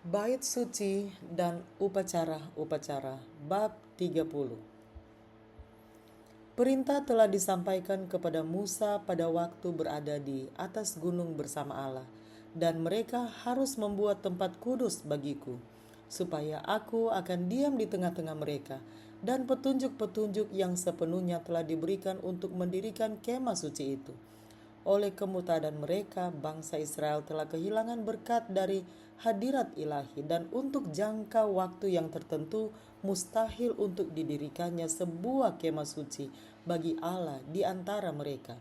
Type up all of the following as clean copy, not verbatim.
Bait suci dan upacara-upacara bab 30. Perintah telah disampaikan kepada Musa pada waktu berada di atas gunung bersama Allah, dan mereka harus membuat tempat kudus bagiku, supaya aku akan diam di tengah-tengah mereka, dan petunjuk-petunjuk yang sepenuhnya telah diberikan untuk mendirikan kemah suci itu. Oleh kemurtadan mereka, bangsa Israel telah kehilangan berkat dari hadirat ilahi, dan untuk jangka waktu yang tertentu mustahil untuk didirikannya sebuah kemah suci bagi Allah di antara mereka.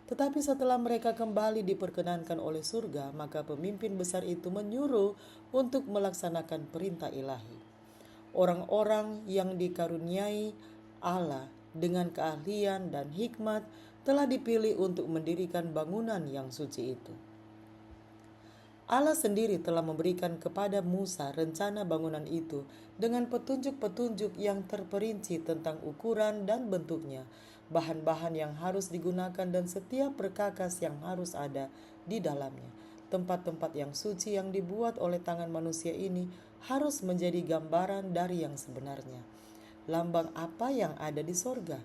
Tetapi setelah mereka kembali diperkenankan oleh surga, maka pemimpin besar itu menyuruh untuk melaksanakan perintah ilahi. Orang-orang yang dikaruniai Allah dengan keahlian dan hikmat telah dipilih untuk mendirikan bangunan yang suci itu. Allah sendiri telah memberikan kepada Musa rencana bangunan itu dengan petunjuk-petunjuk yang terperinci tentang ukuran dan bentuknya, bahan-bahan yang harus digunakan dan setiap perkakas yang harus ada di dalamnya. Tempat-tempat yang suci yang dibuat oleh tangan manusia ini harus menjadi gambaran dari yang sebenarnya. Lambang apa yang ada di sorga?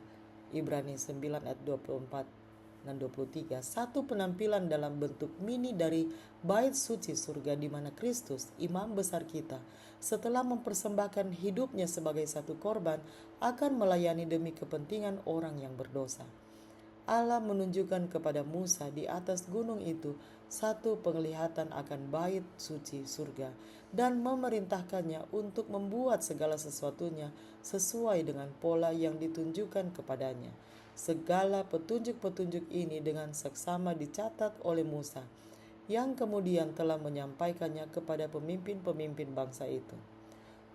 Ibrani 9 ayat 24 dan 23. Satu penampilan dalam bentuk mini dari bait suci surga di mana Kristus, imam besar kita, setelah mempersembahkan hidupnya sebagai satu korban, akan melayani demi kepentingan orang yang berdosa. Allah menunjukkan kepada Musa di atas gunung itu satu penglihatan akan bait suci surga dan memerintahkannya untuk membuat segala sesuatunya sesuai dengan pola yang ditunjukkan kepadanya. Segala petunjuk-petunjuk ini dengan seksama dicatat oleh Musa, yang kemudian telah menyampaikannya kepada pemimpin-pemimpin bangsa itu.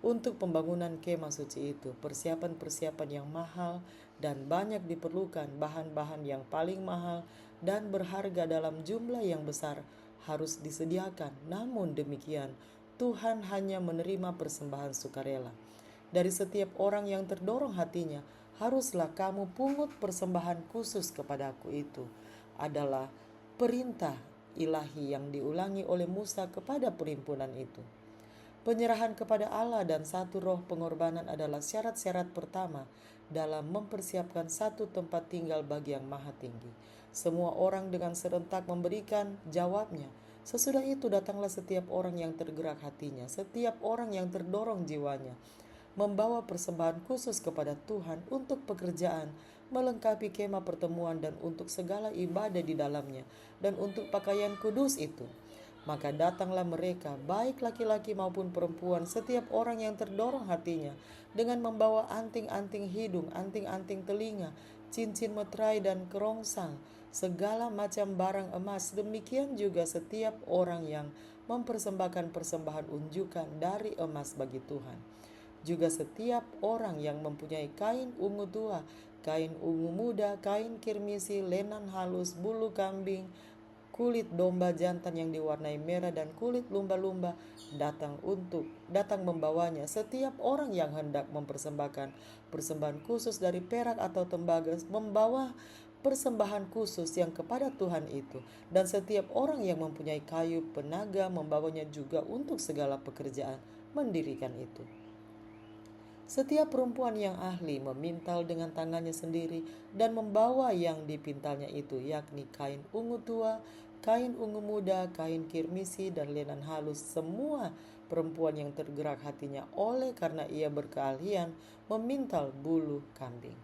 Untuk pembangunan kemah suci itu, persiapan-persiapan yang mahal dan banyak diperlukan, bahan-bahan yang paling mahal dan berharga dalam jumlah yang besar harus disediakan. Namun demikian, Tuhan hanya menerima persembahan sukarela. Dari setiap orang yang terdorong hatinya, haruslah kamu pungut persembahan khusus kepadaku. Itu adalah perintah ilahi yang diulangi oleh Musa kepada perhimpunan itu. Penyerahan kepada Allah dan satu roh pengorbanan adalah syarat-syarat pertama dalam mempersiapkan satu tempat tinggal bagi yang maha tinggi. Semua orang dengan serentak memberikan jawabnya. Sesudah itu datanglah setiap orang yang tergerak hatinya, setiap orang yang terdorong jiwanya, membawa persembahan khusus kepada Tuhan untuk pekerjaan, melengkapi kemah pertemuan dan untuk segala ibadah di dalamnya, dan untuk pakaian kudus itu. Maka datanglah mereka, baik laki-laki maupun perempuan, setiap orang yang terdorong hatinya, dengan membawa anting-anting hidung, anting-anting telinga, cincin meterai dan kerongsang, segala macam barang emas. Demikian juga setiap orang yang mempersembahkan persembahan unjukan dari emas bagi Tuhan. Juga setiap orang yang mempunyai kain ungu tua, kain ungu muda, kain kirmisi, lenan halus, bulu kambing, kulit domba jantan yang diwarnai merah dan kulit lumba-lumba datang membawanya. Setiap orang yang hendak mempersembahkan persembahan khusus dari perak atau tembaga membawa persembahan khusus yang kepada Tuhan itu, dan setiap orang yang mempunyai kayu penaga membawanya juga untuk segala pekerjaan mendirikan itu. Setiap perempuan yang ahli memintal dengan tangannya sendiri dan membawa yang dipintalnya itu, yakni kain ungu tua, kain ungu muda, kain kirmisi, dan lenan halus. Semua perempuan yang tergerak hatinya oleh karena ia berkeahlian memintal bulu kambing.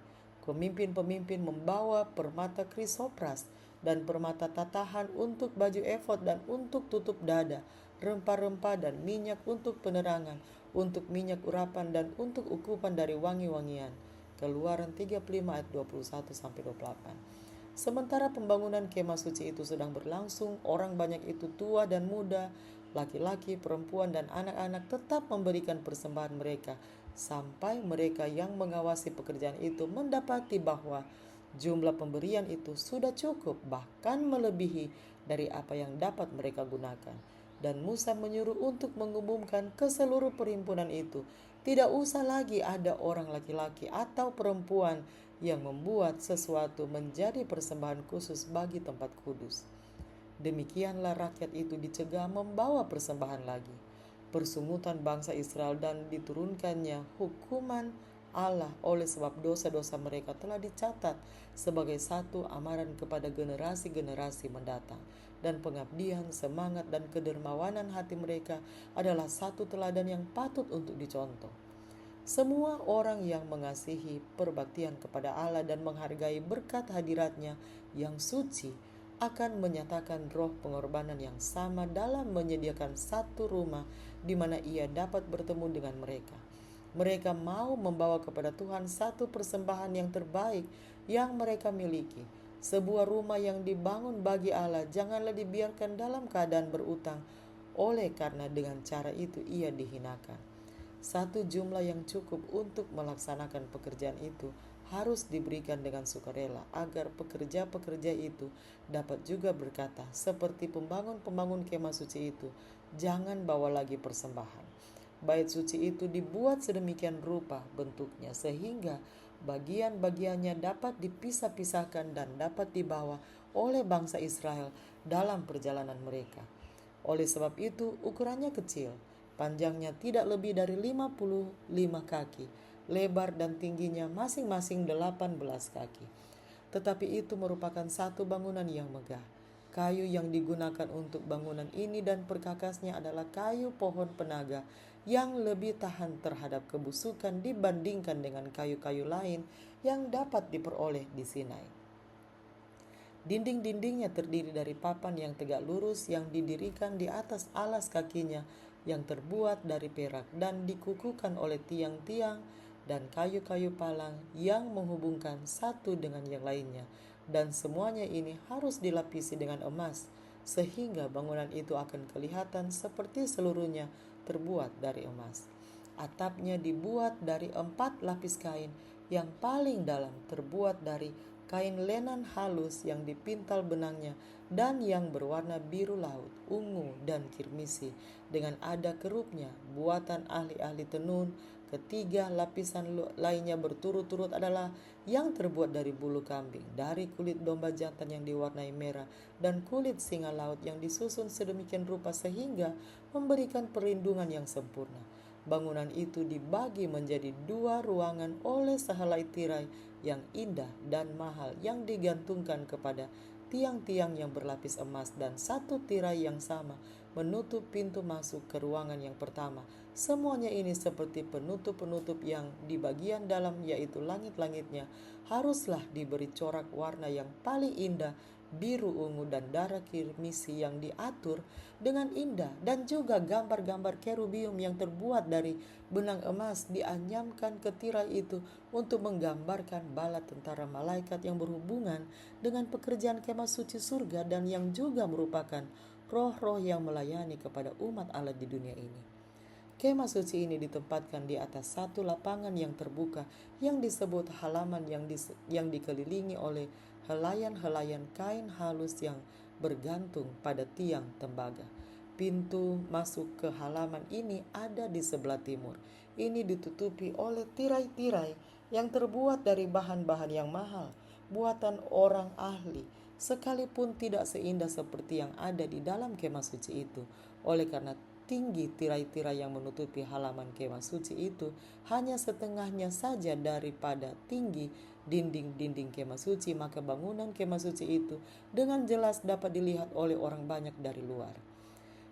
Pemimpin-pemimpin membawa permata krisopras dan permata tatahan untuk baju efod dan untuk tutup dada, rempah-rempah dan minyak untuk penerangan, untuk minyak urapan dan untuk ukupan dari wangi-wangian. Keluaran 35 ayat 21-28. Sementara pembangunan kemah suci itu sedang berlangsung, orang banyak itu tua dan muda, laki-laki, perempuan, dan anak-anak tetap memberikan persembahan mereka, sampai mereka yang mengawasi pekerjaan itu mendapati bahwa jumlah pemberian itu sudah cukup, bahkan melebihi dari apa yang dapat mereka gunakan. Dan Musa menyuruh untuk mengumumkan ke seluruh perhimpunan itu, tidak usah lagi ada orang laki-laki atau perempuan yang membuat sesuatu menjadi persembahan khusus bagi tempat kudus. Demikianlah rakyat itu dicegah membawa persembahan lagi. persungutan bangsa Israel dan diturunkannya hukuman Allah oleh sebab dosa-dosa mereka telah dicatat sebagai satu amaran kepada generasi-generasi mendatang. Dan pengabdian, semangat, dan kedermawanan hati mereka adalah satu teladan yang patut untuk dicontoh. Semua orang yang mengasihi perbaktian kepada Allah dan menghargai berkat hadiratnya yang suci akan menyatakan roh pengorbanan yang sama dalam menyediakan satu rumah di mana ia dapat bertemu dengan mereka. Mereka mau membawa kepada Tuhan satu persembahan yang terbaik yang mereka miliki. Sebuah rumah yang dibangun bagi Allah janganlah dibiarkan dalam keadaan berutang, oleh karena dengan cara itu ia dihinakan. Satu jumlah yang cukup untuk melaksanakan pekerjaan itu harus diberikan dengan sukarela agar pekerja-pekerja itu dapat juga berkata seperti pembangun-pembangun kemah suci itu, jangan bawa lagi persembahan. Bait suci itu dibuat sedemikian rupa bentuknya sehingga bagian-bagiannya dapat dipisah-pisahkan dan dapat dibawa oleh bangsa Israel dalam perjalanan mereka. Oleh sebab itu ukurannya kecil, panjangnya tidak lebih dari 55 kaki, lebar dan tingginya masing-masing 18 kaki. Tetapi itu merupakan satu bangunan yang megah. Kayu yang digunakan untuk bangunan ini dan perkakasnya adalah kayu pohon penaga yang lebih tahan terhadap kebusukan dibandingkan dengan kayu-kayu lain yang dapat diperoleh di Sinai. Dinding-dindingnya terdiri dari papan yang tegak lurus yang didirikan di atas alas kakinya yang terbuat dari perak dan dikukuhkan oleh tiang-tiang dan kayu-kayu palang yang menghubungkan satu dengan yang lainnya. Dan semuanya ini harus dilapisi dengan emas, sehingga bangunan itu akan kelihatan seperti seluruhnya terbuat dari emas. Atapnya dibuat dari 4 lapis kain, yang paling dalam terbuat dari kain lenan halus yang dipintal benangnya dan yang berwarna biru laut, ungu, dan kirmisi dengan ada kerupnya, buatan ahli-ahli tenun. Ketiga lapisan lainnya berturut-turut adalah yang terbuat dari bulu kambing, dari kulit domba jantan yang diwarnai merah, dan kulit singa laut yang disusun sedemikian rupa sehingga memberikan perlindungan yang sempurna. Bangunan itu dibagi menjadi 2 ruangan oleh sehelai tirai yang indah dan mahal yang digantungkan kepada tiang-tiang yang berlapis emas, dan 1 tirai yang sama menutup pintu masuk ke ruangan yang pertama. Semuanya ini seperti penutup-penutup yang di bagian dalam, yaitu langit-langitnya, haruslah diberi corak warna yang paling indah, biru, ungu, dan darah kirmisi yang diatur dengan indah, dan juga gambar-gambar kerubium yang terbuat dari benang emas dianyamkan ke tirai itu untuk menggambarkan bala tentara malaikat yang berhubungan dengan pekerjaan kemah suci surga dan yang juga merupakan roh-roh yang melayani kepada umat Allah di dunia ini. Kemah suci ini ditempatkan di atas satu lapangan yang terbuka yang disebut halaman yang dikelilingi oleh helaian-helaian kain halus yang bergantung pada tiang tembaga. Pintu masuk ke halaman ini ada di sebelah timur. Ini ditutupi oleh tirai-tirai yang terbuat dari bahan-bahan yang mahal, buatan orang ahli, sekalipun tidak seindah seperti yang ada di dalam kemah suci itu. Oleh karena tinggi tirai-tirai yang menutupi halaman kemah suci itu hanya setengahnya saja daripada tinggi dinding-dinding kemah suci, maka bangunan kemah suci itu dengan jelas dapat dilihat oleh orang banyak dari luar.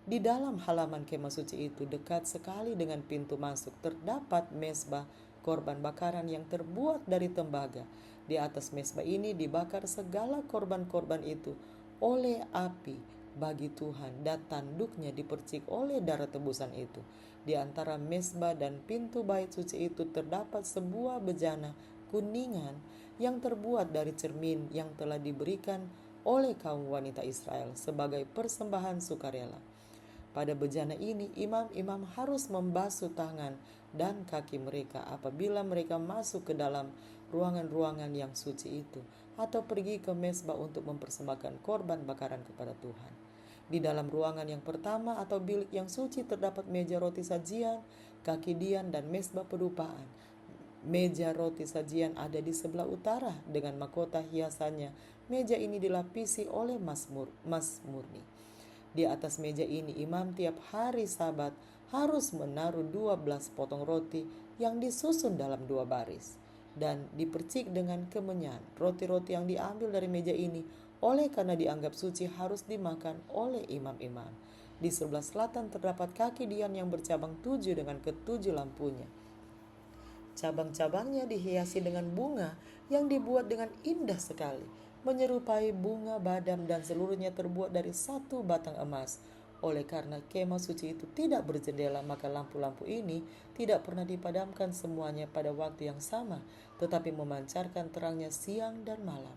Di dalam halaman kemah suci itu, dekat sekali dengan pintu masuk, terdapat mezbah korban bakaran yang terbuat dari tembaga. Di atas mezbah ini dibakar segala korban-korban itu oleh api bagi Tuhan, dan tanduknya dipercik oleh darah tebusan itu. Di antara mezbah dan pintu bait suci itu terdapat sebuah bejana kuningan yang terbuat dari cermin yang telah diberikan oleh kaum wanita Israel sebagai persembahan sukarela. Pada bejana ini imam-imam harus membasuh tangan dan kaki mereka apabila mereka masuk ke dalam ruangan-ruangan yang suci itu atau pergi ke mezbah untuk mempersembahkan korban bakaran kepada Tuhan. Di dalam ruangan yang pertama atau bilik yang suci terdapat meja roti sajian, kaki dian, dan mezbah pedupaan. Meja roti sajian ada di sebelah utara dengan mahkota hiasannya. Meja ini dilapisi oleh mas murni. Di atas meja ini imam tiap hari Sabat harus menaruh 12 potong roti yang disusun dalam 2 baris dan dipercik dengan kemenyan. Roti-roti yang diambil dari meja ini oleh karena dianggap suci harus dimakan oleh imam-imam. Di sebelah selatan terdapat kaki dian yang bercabang 7 dengan ke-7 lampunya. Cabang-cabangnya dihiasi dengan bunga yang dibuat dengan indah sekali, menyerupai bunga badam, dan seluruhnya terbuat dari 1 batang emas. Oleh karena kemah suci itu tidak berjendela, maka lampu-lampu ini tidak pernah dipadamkan semuanya pada waktu yang sama, tetapi memancarkan terangnya siang dan malam.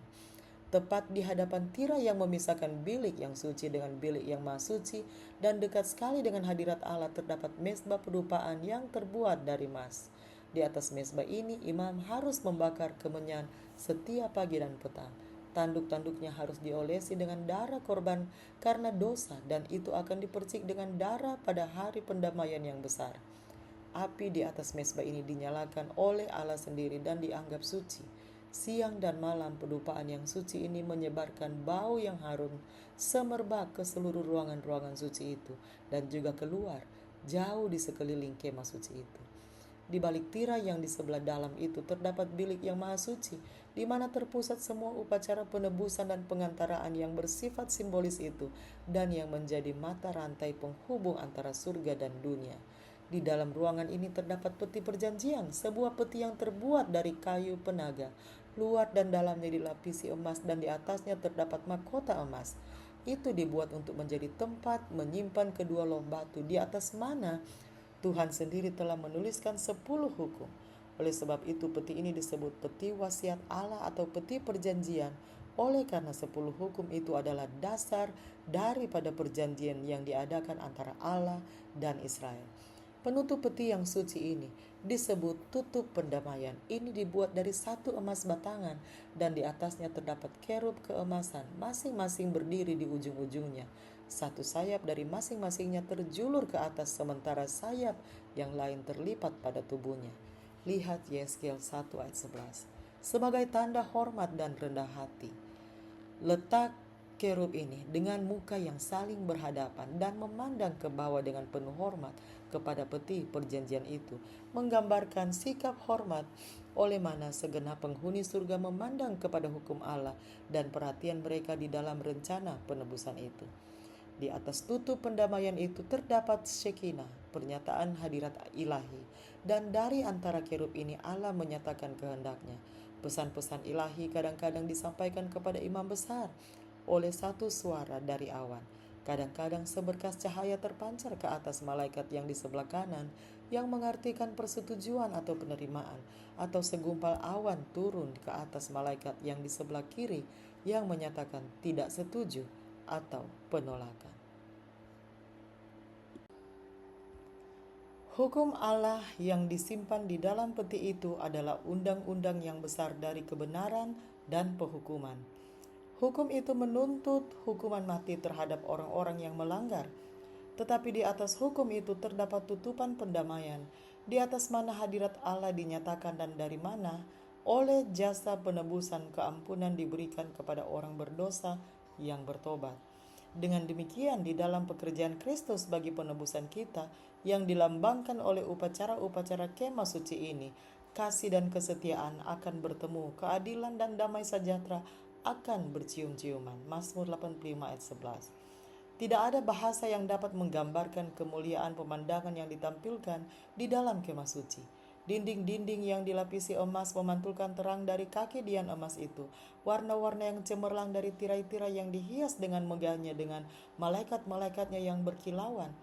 Tepat di hadapan tirai yang memisahkan bilik yang suci dengan bilik yang maha suci dan dekat sekali dengan hadirat Allah terdapat mezbah pedupaan yang terbuat dari emas. Di atas mezbah ini imam harus membakar kemenyan setiap pagi dan petang. Tanduk-tanduknya harus diolesi dengan darah korban karena dosa, dan itu akan dipercik dengan darah pada hari pendamaian yang besar. Api di atas mezbah ini dinyalakan oleh Allah sendiri dan dianggap suci. Siang dan malam pedupaan yang suci ini menyebarkan bau yang harum semerbak ke seluruh ruangan-ruangan suci itu dan juga keluar jauh di sekeliling kemah suci itu. Di balik tirai yang di sebelah dalam itu terdapat bilik yang maha suci, di mana terpusat semua upacara penebusan dan pengantaraan yang bersifat simbolis itu dan yang menjadi mata rantai penghubung antara surga dan dunia. Di dalam ruangan ini terdapat peti perjanjian, sebuah peti yang terbuat dari kayu penaga. Luar dan dalamnya dilapisi emas dan di atasnya terdapat mahkota emas. Itu dibuat untuk menjadi tempat menyimpan kedua loh batu di atas mana Tuhan sendiri telah menuliskan 10 hukum. Oleh sebab itu peti ini disebut peti wasiat Allah atau peti perjanjian. Oleh karena 10 hukum itu adalah dasar daripada perjanjian yang diadakan antara Allah dan Israel. Penutup peti yang suci ini disebut tutup pendamaian. Ini dibuat dari 1 emas batangan dan di atasnya terdapat kerub keemasan, masing-masing berdiri di ujung-ujungnya. 1 sayap dari masing-masingnya terjulur ke atas, sementara sayap yang lain terlipat pada tubuhnya. Lihat Yeskel 1 ayat 11. Sebagai tanda hormat dan rendah hati, letak kerub ini dengan muka yang saling berhadapan dan memandang ke bawah dengan penuh hormat kepada peti perjanjian itu, menggambarkan sikap hormat oleh mana segenap penghuni surga memandang kepada hukum Allah dan perhatian mereka di dalam rencana penebusan itu. Di atas tutup pendamaian itu terdapat Shekinah, pernyataan hadirat ilahi, dan dari antara kerub ini Allah menyatakan kehendaknya. Pesan-pesan ilahi kadang-kadang disampaikan kepada imam besar oleh 1 suara dari awan. Kadang-kadang seberkas cahaya terpancar ke atas malaikat yang di sebelah kanan yang mengartikan persetujuan atau penerimaan, atau segumpal awan turun ke atas malaikat yang di sebelah kiri yang menyatakan tidak setuju atau penolakan. Hukum Allah yang disimpan di dalam peti itu adalah undang-undang yang besar dari kebenaran dan penghukuman. Hukum itu menuntut hukuman mati terhadap orang-orang yang melanggar. Tetapi di atas hukum itu terdapat tutupan pendamaian, di atas mana hadirat Allah dinyatakan dan dari mana oleh jasa penebusan keampunan diberikan kepada orang berdosa yang bertobat. Dengan demikian di dalam pekerjaan Kristus bagi penebusan kita yang dilambangkan oleh upacara-upacara kemah suci ini, kasih dan kesetiaan akan bertemu, keadilan dan damai sejahtera akan bercium-ciuman. Mazmur 85 ayat 11. Tidak ada bahasa yang dapat menggambarkan kemuliaan pemandangan yang ditampilkan di dalam kemah suci. Dinding-dinding yang dilapisi emas memantulkan terang dari kaki dian emas itu. Warna-warna yang cemerlang dari tirai-tirai yang dihias dengan megahnya dengan malaikat-malaikatnya yang berkilauan.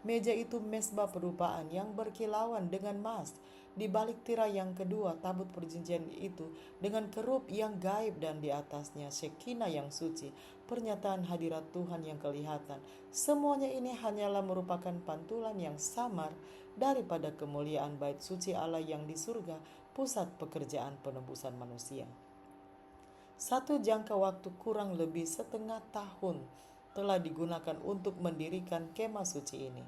Meja itu mezbah perupaan yang berkilauan dengan emas. Di balik tirai yang kedua tabut perjanjian itu dengan kerub yang gaib dan di atasnya Shekinah yang suci, pernyataan hadirat Tuhan yang kelihatan. Semuanya ini hanyalah merupakan pantulan yang samar daripada kemuliaan bait suci Allah yang di surga, pusat pekerjaan penebusan manusia. 1 jangka waktu kurang lebih setengah tahun telah digunakan untuk mendirikan kemah suci ini.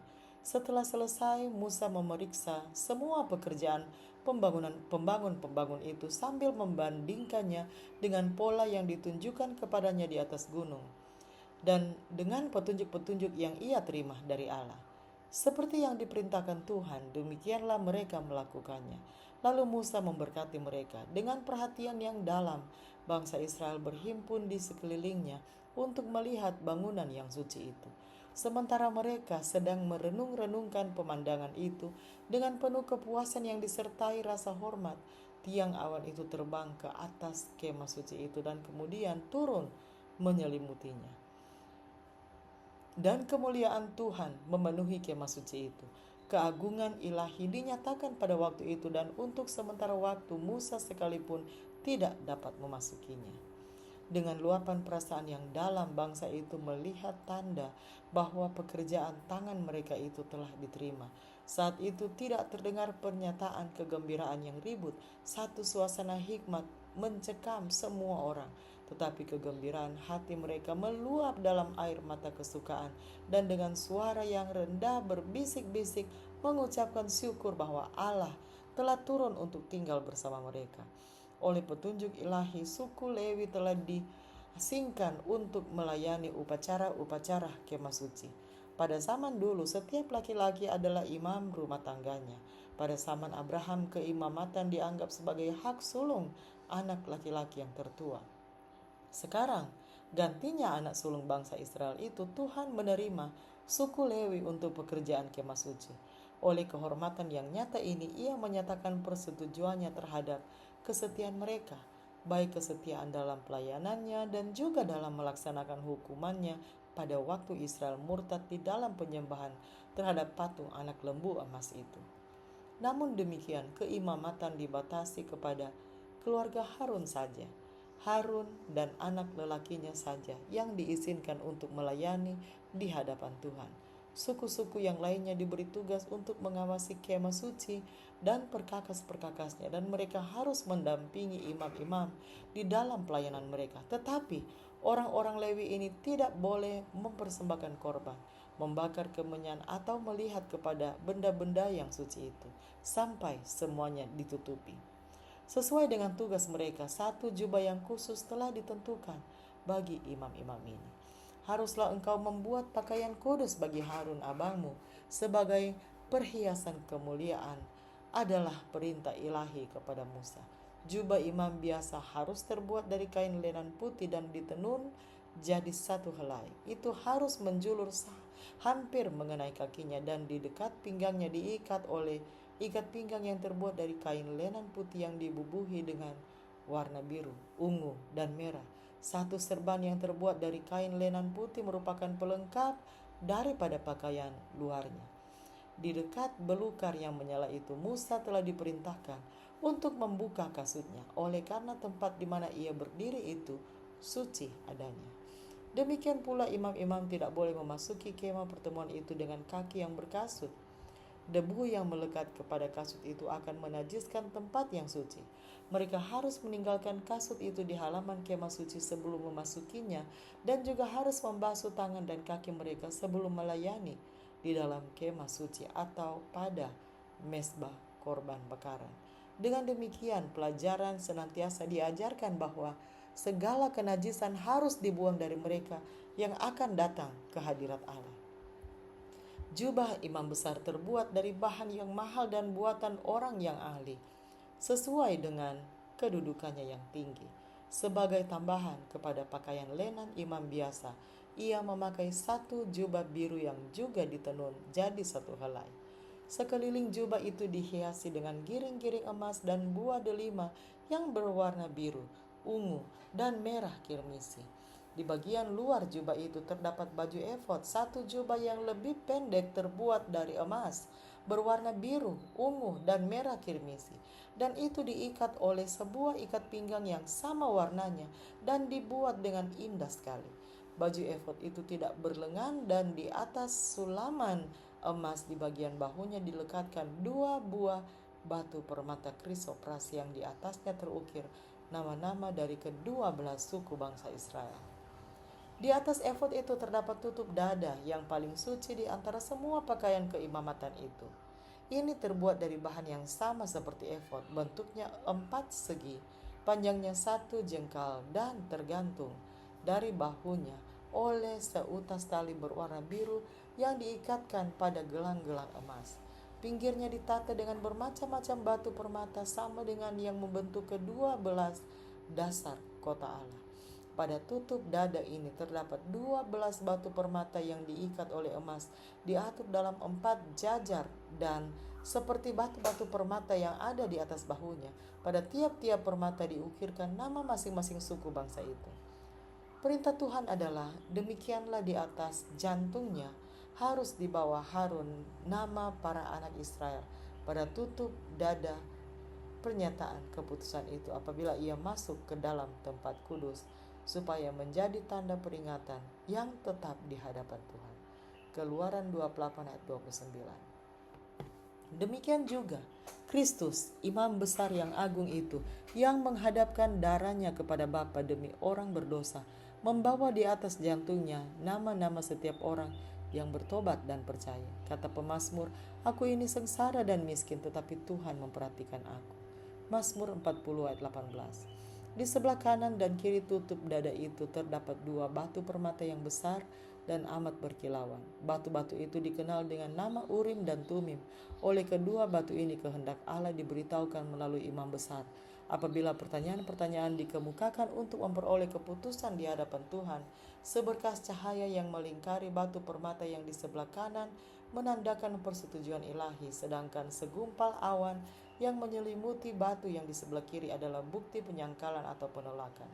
Setelah selesai, Musa memeriksa semua pekerjaan pembangun itu sambil membandingkannya dengan pola yang ditunjukkan kepadanya di atas gunung. dan dengan petunjuk-petunjuk yang ia terima dari Allah. Seperti yang diperintahkan Tuhan, demikianlah mereka melakukannya. Lalu Musa memberkati mereka. Dengan perhatian yang dalam, bangsa Israel berhimpun di sekelilingnya untuk melihat bangunan yang suci itu. Sementara mereka sedang merenung-renungkan pemandangan itu dengan penuh kepuasan yang disertai rasa hormat, tiang awan itu terbang ke atas kemah suci itu dan kemudian turun menyelimutinya. Dan kemuliaan Tuhan memenuhi kemah suci itu. Keagungan ilahi dinyatakan pada waktu itu dan untuk sementara waktu Musa sekalipun tidak dapat memasukinya. Dengan luapan perasaan yang dalam, bangsa itu melihat tanda bahwa pekerjaan tangan mereka itu telah diterima. Saat itu tidak terdengar pernyataan kegembiraan yang ribut. Satu suasana hikmat mencekam semua orang. Tetapi kegembiraan hati mereka meluap dalam air mata kesukaan. Dan dengan suara yang rendah berbisik-bisik mengucapkan syukur bahwa Allah telah turun untuk tinggal bersama mereka. Oleh petunjuk ilahi, suku Lewi telah diasingkan untuk melayani upacara-upacara kemah suci. Pada zaman dulu, setiap laki-laki adalah imam rumah tangganya. Pada zaman Abraham, keimamatan dianggap sebagai hak sulung anak laki-laki yang tertua. Sekarang, gantinya anak sulung bangsa Israel itu, Tuhan menerima suku Lewi untuk pekerjaan kemah suci. Oleh kehormatan yang nyata ini, ia menyatakan persetujuannya terhadap kesetiaan mereka, baik kesetiaan dalam pelayanannya dan juga dalam melaksanakan hukumannya pada waktu Israel murtad di dalam penyembahan terhadap patung anak lembu emas itu. Namun demikian, keimamatan dibatasi kepada keluarga Harun saja. Harun dan anak lelakinya saja yang diizinkan untuk melayani di hadapan Tuhan. Suku-suku yang lainnya diberi tugas untuk mengawasi kemah suci dan perkakas-perkakasnya, dan mereka harus mendampingi imam-imam di dalam pelayanan mereka. Tetapi orang-orang Lewi ini tidak boleh mempersembahkan korban, membakar kemenyan atau melihat kepada benda-benda yang suci itu sampai semuanya ditutupi. Sesuai dengan tugas mereka, satu jubah yang khusus telah ditentukan bagi imam-imam ini. Haruslah engkau membuat pakaian kudus bagi Harun abangmu sebagai perhiasan kemuliaan, adalah perintah ilahi kepada Musa. Jubah imam biasa harus terbuat dari kain lenan putih dan ditenun jadi satu helai. Itu harus menjulur hampir mengenai kakinya, dan di dekat pinggangnya diikat oleh ikat pinggang yang terbuat dari kain lenan putih yang dibubuhi dengan warna biru, ungu, dan merah. Satu serban yang terbuat dari kain lenan putih merupakan pelengkap daripada pakaian luarnya. Di dekat belukar yang menyala itu, Musa telah diperintahkan untuk membuka kasutnya, oleh karena tempat di mana ia berdiri itu suci adanya. Demikian pula imam-imam tidak boleh memasuki kemah pertemuan itu dengan kaki yang berkasut. Debu yang melekat kepada kasut itu akan menajiskan tempat yang suci. Mereka harus meninggalkan kasut itu di halaman kemah suci sebelum memasukinya, dan juga harus membasuh tangan dan kaki mereka sebelum melayani di dalam kemah suci atau pada mezbah korban bakaran. Dengan demikian, pelajaran senantiasa diajarkan bahwa segala kenajisan harus dibuang dari mereka yang akan datang ke hadirat Allah. Jubah imam besar terbuat dari bahan yang mahal dan buatan orang yang ahli, sesuai dengan kedudukannya yang tinggi. Sebagai tambahan kepada pakaian lenan imam biasa, ia memakai satu jubah biru yang juga ditenun jadi satu helai. Sekeliling jubah itu dihiasi dengan giring-giring emas dan buah delima yang berwarna biru, ungu, dan merah kirmisi. Di bagian luar jubah itu terdapat baju efod, satu jubah yang lebih pendek terbuat dari emas, berwarna biru, ungu, dan merah kirmisi. Dan itu diikat oleh sebuah ikat pinggang yang sama warnanya dan dibuat dengan indah sekali. Baju efod itu tidak berlengan, dan di atas sulaman emas di bagian bahunya dilekatkan dua buah batu permata krisopras yang di atasnya terukir nama-nama dari kedua belah suku bangsa Israel. Di atas efod itu terdapat tutup dada yang paling suci di antara semua pakaian keimamatan itu. Ini terbuat dari bahan yang sama seperti efod, bentuknya 4 segi, panjangnya 1 jengkal, dan tergantung dari bahunya oleh seutas tali berwarna biru yang diikatkan pada gelang-gelang emas. Pinggirnya ditata dengan bermacam-macam batu permata sama dengan yang membentuk kedua belas dasar kota Allah. Pada tutup dada ini terdapat 12 batu permata yang diikat oleh emas, diatur dalam 4 jajar dan seperti batu-batu permata yang ada di atas bahunya. Pada tiap-tiap permata diukirkan nama masing-masing suku bangsa itu. Perintah Tuhan adalah, demikianlah di atas jantungnya harus dibawa Harun nama para anak Israel pada tutup dada pernyataan keputusan itu apabila ia masuk ke dalam tempat kudus, supaya menjadi tanda peringatan yang tetap di hadapan Tuhan. Keluaran 28 ayat 29. Demikian juga Kristus, imam besar yang agung itu, yang menghadapkan darahnya kepada Bapa demi orang berdosa, membawa di atas jantungnya nama-nama setiap orang yang bertobat dan percaya. Kata pemazmur, aku ini sengsara dan miskin, tetapi Tuhan memperhatikan aku. Mazmur 40 ayat 18. Di sebelah kanan dan kiri tutup dada itu terdapat 2 batu permata yang besar dan amat berkilauan. Batu-batu itu dikenal dengan nama Urim dan Tumim. Oleh kedua batu ini kehendak Allah diberitahukan melalui imam besar. Apabila pertanyaan-pertanyaan dikemukakan untuk memperoleh keputusan di hadapan Tuhan, seberkas cahaya yang melingkari batu permata yang di sebelah kanan menandakan persetujuan ilahi, sedangkan segumpal awan yang menyelimuti batu yang di sebelah kiri adalah bukti penyangkalan atau penolakan.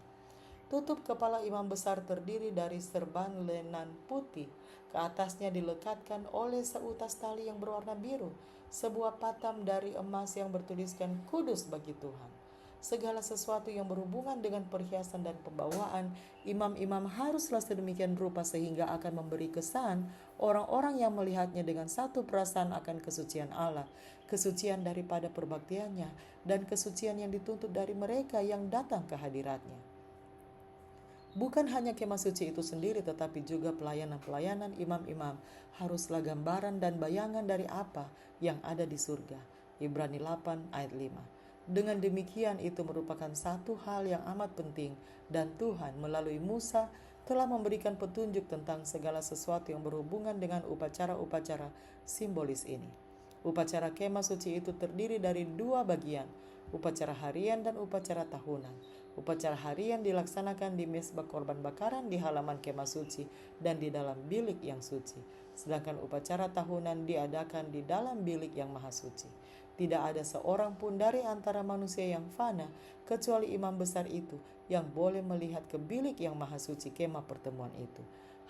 Tutup kepala imam besar terdiri dari serban lenan putih. Ke atasnya dilekatkan oleh seutas tali yang berwarna biru sebuah patam dari emas yang bertuliskan kudus bagi Tuhan. Segala sesuatu yang berhubungan dengan perhiasan dan pembawaan imam-imam haruslah sedemikian rupa sehingga akan memberi kesan orang-orang yang melihatnya dengan satu perasaan akan kesucian Allah, kesucian daripada perbaktiannya, dan kesucian yang dituntut dari mereka yang datang ke hadiratnya. Bukan hanya kemah suci itu sendiri, tetapi juga pelayanan-pelayanan imam-imam haruslah gambaran dan bayangan dari apa yang ada di surga. Ibrani 8 ayat 5. Dengan demikian itu merupakan satu hal yang amat penting, dan Tuhan melalui Musa telah memberikan petunjuk tentang segala sesuatu yang berhubungan dengan upacara-upacara simbolis ini. Upacara kemah suci itu terdiri dari 2 bagian, upacara harian dan upacara tahunan. Upacara harian dilaksanakan di mezbah korban bakaran di halaman kemah suci dan di dalam bilik yang suci. Sedangkan upacara tahunan diadakan di dalam bilik yang maha suci. Tidak ada seorang pun dari antara manusia yang fana, kecuali imam besar itu, yang boleh melihat ke bilik yang maha suci kemah pertemuan itu.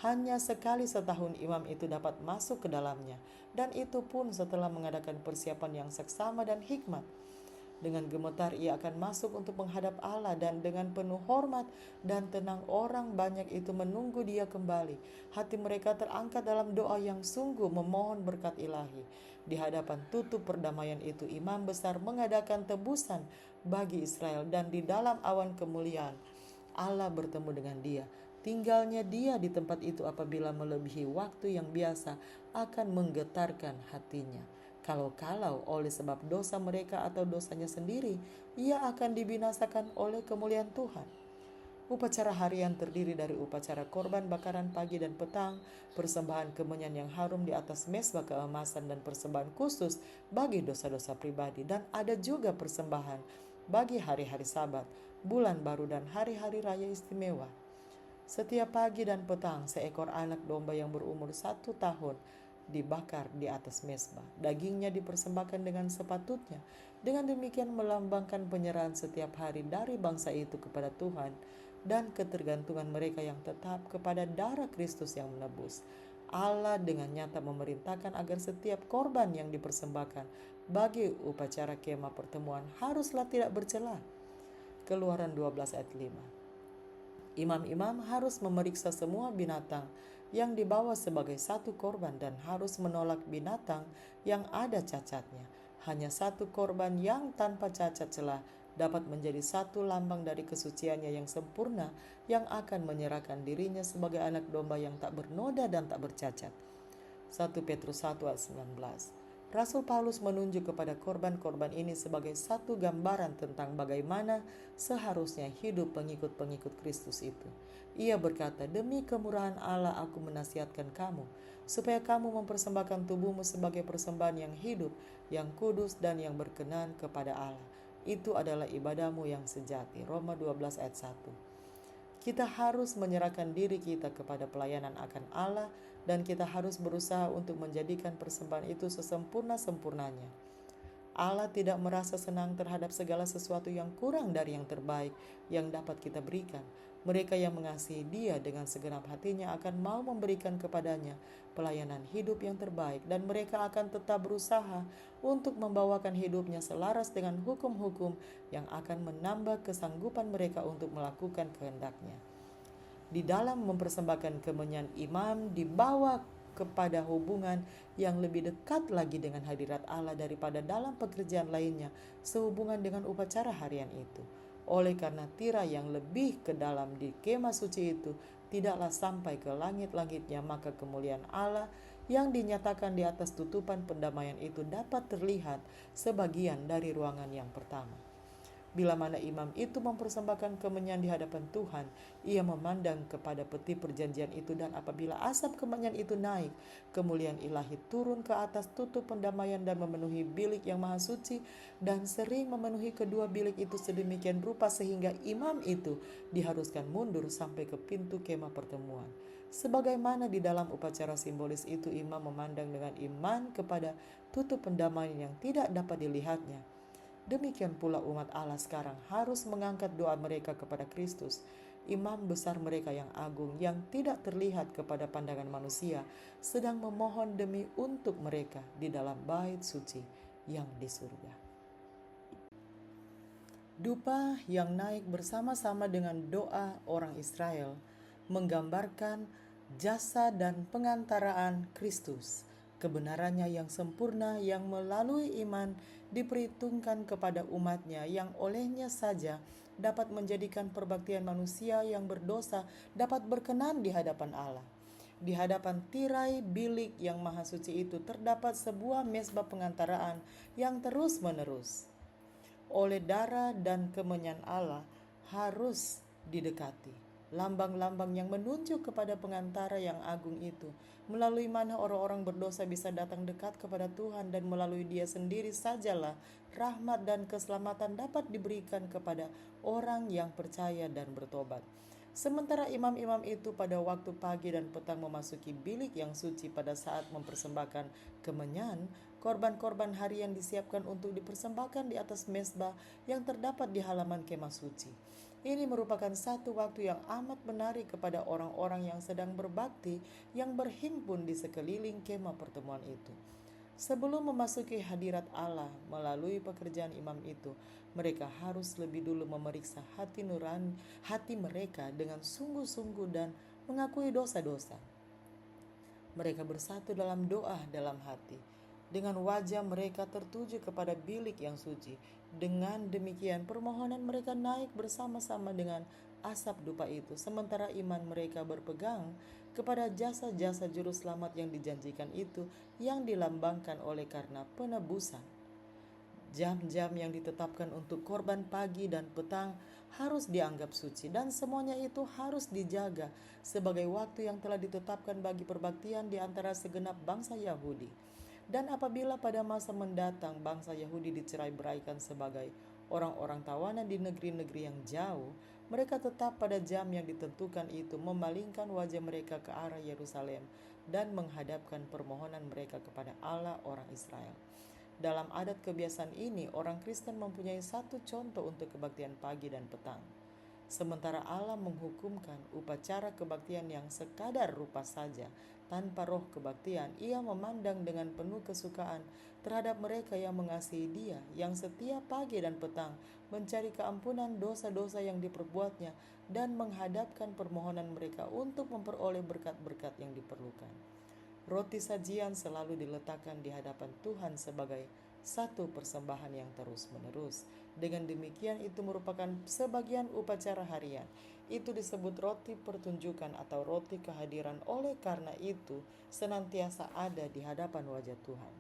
Hanya sekali setahun imam itu dapat masuk ke dalamnya, dan itu pun setelah mengadakan persiapan yang seksama dan hikmat. Dengan gemetar ia akan masuk untuk menghadap Allah, dan dengan penuh hormat dan tenang orang banyak itu menunggu dia kembali. Hati mereka terangkat dalam doa yang sungguh memohon berkat ilahi. Di hadapan tutup perdamaian itu imam besar mengadakan tebusan bagi Israel, dan di dalam awan kemuliaan Allah bertemu dengan dia. Tinggalnya dia di tempat itu apabila melebihi waktu yang biasa akan menggetarkan hatinya. Kalau-kalau oleh sebab dosa mereka atau dosanya sendiri, ia akan dibinasakan oleh kemuliaan Tuhan. Upacara harian terdiri dari upacara korban bakaran pagi dan petang, persembahan kemenyan yang harum di atas mezbah keemasan, dan persembahan khusus bagi dosa-dosa pribadi. Dan ada juga persembahan bagi hari-hari Sabat, bulan baru, dan hari-hari raya istimewa. Setiap pagi dan petang seekor anak domba yang berumur 1 tahun dibakar di atas mezbah. Dagingnya dipersembahkan dengan sepatutnya. Dengan demikian melambangkan penyerahan setiap hari dari bangsa itu kepada Tuhan dan ketergantungan mereka yang tetap kepada darah Kristus yang menebus. Allah dengan nyata memerintahkan agar setiap korban yang dipersembahkan bagi upacara kemah pertemuan haruslah tidak bercela. Keluaran 12 ayat 5. Imam-imam harus memeriksa semua binatang yang dibawa sebagai satu korban dan harus menolak binatang yang ada cacatnya. Hanya satu korban yang tanpa cacat celah dapat menjadi satu lambang dari kesuciannya yang sempurna, yang akan menyerahkan dirinya sebagai anak domba yang tak bernoda dan tak bercacat. 1 Petrus 1 ayat 19. Rasul Paulus menunjuk kepada korban-korban ini sebagai satu gambaran tentang bagaimana seharusnya hidup pengikut-pengikut Kristus itu. Ia berkata, "Demi kemurahan Allah aku menasihatkan kamu, supaya kamu mempersembahkan tubuhmu sebagai persembahan yang hidup, yang kudus dan yang berkenan kepada Allah. Itu adalah ibadahmu yang sejati." Roma 12 ayat 1. Kita harus menyerahkan diri kita kepada pelayanan akan Allah dan kita harus berusaha untuk menjadikan persembahan itu sesempurna-sempurnanya. Allah tidak merasa senang terhadap segala sesuatu yang kurang dari yang terbaik yang dapat kita berikan. Mereka yang mengasihi Dia dengan segenap hatinya akan mau memberikan kepadanya pelayanan hidup yang terbaik, dan mereka akan tetap berusaha untuk membawakan hidupnya selaras dengan hukum-hukum yang akan menambah kesanggupan mereka untuk melakukan kehendaknya. Di dalam mempersembahkan kemenyan, imam dibawa kepada hubungan yang lebih dekat lagi dengan hadirat Allah daripada dalam pekerjaan lainnya sehubungan dengan upacara harian itu. Oleh karena tirai yang lebih ke dalam di kemah suci itu tidaklah sampai ke langit-langitnya, maka kemuliaan Allah yang dinyatakan di atas tutupan pendamaian itu dapat terlihat sebagian dari ruangan yang pertama. Bila mana imam itu mempersembahkan kemenyan di hadapan Tuhan, ia memandang kepada peti perjanjian itu, dan apabila asap kemenyan itu naik, kemuliaan ilahi turun ke atas tutup pendamaian dan memenuhi bilik yang maha suci, dan sering memenuhi kedua bilik itu sedemikian rupa sehingga imam itu diharuskan mundur sampai ke pintu kemah pertemuan. Sebagaimana di dalam upacara simbolis itu imam memandang dengan iman kepada tutup pendamaian yang tidak dapat dilihatnya, demikian pula umat Allah sekarang harus mengangkat doa mereka kepada Kristus, imam besar mereka yang agung, yang tidak terlihat kepada pandangan manusia, sedang memohon demi untuk mereka di dalam bait suci yang di surga. Dupa yang naik bersama-sama dengan doa orang Israel menggambarkan jasa dan pengantaraan Kristus, kebenarannya yang sempurna yang melalui iman diperhitungkan kepada umatnya, yang olehnya saja dapat menjadikan perbaktian manusia yang berdosa dapat berkenan di hadapan Allah. Di hadapan tirai bilik yang maha suci itu terdapat sebuah mezbah pengantaraan yang terus-menerus. Oleh darah dan kemenyan Allah harus didekati. Lambang-lambang yang menunjuk kepada pengantara yang agung itu, melalui mana orang-orang berdosa bisa datang dekat kepada Tuhan, dan melalui Dia sendiri sajalah rahmat dan keselamatan dapat diberikan kepada orang yang percaya dan bertobat. Sementara imam-imam itu pada waktu pagi dan petang memasuki bilik yang suci pada saat mempersembahkan kemenyan, korban-korban harian disiapkan untuk dipersembahkan di atas mezbah yang terdapat di halaman kemah suci. Ini merupakan satu waktu yang amat menarik kepada orang-orang yang sedang berbakti yang berhimpun di sekeliling kemah pertemuan itu. Sebelum memasuki hadirat Allah melalui pekerjaan imam itu, mereka harus lebih dulu memeriksa hati nurani hati mereka dengan sungguh-sungguh dan mengakui dosa-dosa. Mereka bersatu dalam doa dalam hati. Dengan wajah mereka tertuju kepada bilik yang suci. Dengan demikian permohonan mereka naik bersama-sama dengan asap dupa itu, sementara iman mereka berpegang kepada jasa-jasa juru selamat yang dijanjikan itu, yang dilambangkan oleh karena penebusan. Jam-jam yang ditetapkan untuk korban pagi dan petang harus dianggap suci, dan semuanya itu harus dijaga sebagai waktu yang telah ditetapkan bagi perbaktian di antara segenap bangsa Yahudi. Dan apabila pada masa mendatang bangsa Yahudi dicerai-beraikan sebagai orang-orang tawanan di negeri-negeri yang jauh, mereka tetap pada jam yang ditentukan itu memalingkan wajah mereka ke arah Yerusalem dan menghadapkan permohonan mereka kepada Allah orang Israel. Dalam adat kebiasaan ini, orang Kristen mempunyai satu contoh untuk kebaktian pagi dan petang. Sementara Allah menghukumkan upacara kebaktian yang sekadar rupa saja, tanpa roh kebaktian, Ia memandang dengan penuh kesukaan terhadap mereka yang mengasihi Dia, yang setiap pagi dan petang mencari keampunan dosa-dosa yang diperbuatnya dan menghadapkan permohonan mereka untuk memperoleh berkat-berkat yang diperlukan. Roti sajian selalu diletakkan di hadapan Tuhan sebagai satu persembahan yang terus-menerus. Dengan demikian itu merupakan sebagian upacara harian. Itu disebut roti pertunjukan atau roti kehadiran, oleh karena itu senantiasa ada di hadapan wajah Tuhan.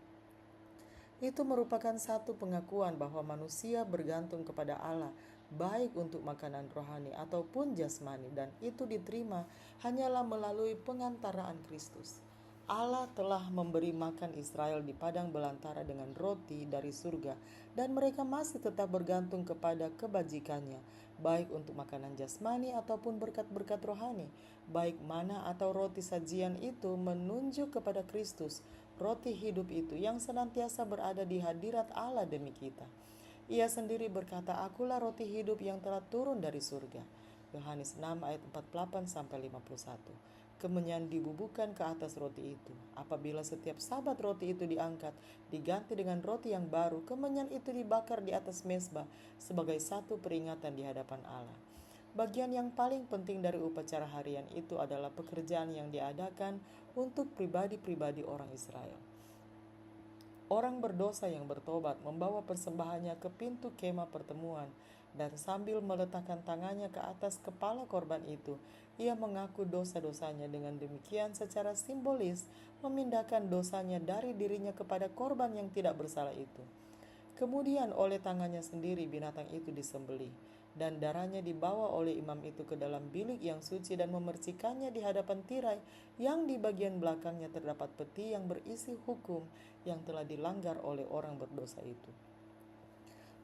Itu merupakan satu pengakuan bahwa manusia bergantung kepada Allah, baik untuk makanan rohani ataupun jasmani, dan itu diterima hanyalah melalui pengantaraan Kristus. Allah telah memberi makan Israel di padang belantara dengan roti dari surga, dan mereka masih tetap bergantung kepada kebajikannya, baik untuk makanan jasmani ataupun berkat-berkat rohani. Baik mana atau roti sajian itu menunjuk kepada Kristus, roti hidup itu yang senantiasa berada di hadirat Allah demi kita. Ia sendiri berkata, "Akulah roti hidup yang telah turun dari surga." Yohanes 6 ayat 48-51. Kemenyan dibubuhkan ke atas roti itu. Apabila setiap sabat roti itu diangkat, diganti dengan roti yang baru, kemenyan itu dibakar di atas mezbah sebagai satu peringatan di hadapan Allah. Bagian yang paling penting dari upacara harian itu adalah pekerjaan yang diadakan untuk pribadi-pribadi orang Israel. Orang berdosa yang bertobat membawa persembahannya ke pintu kemah pertemuan, dan sambil meletakkan tangannya ke atas kepala korban itu, ia mengaku dosa-dosanya. Dengan demikian secara simbolis memindahkan dosanya dari dirinya kepada korban yang tidak bersalah itu. Kemudian oleh tangannya sendiri binatang itu disembelih, dan darahnya dibawa oleh imam itu ke dalam bilik yang suci dan memercikannya di hadapan tirai yang di bagian belakangnya terdapat peti yang berisi hukum yang telah dilanggar oleh orang berdosa itu.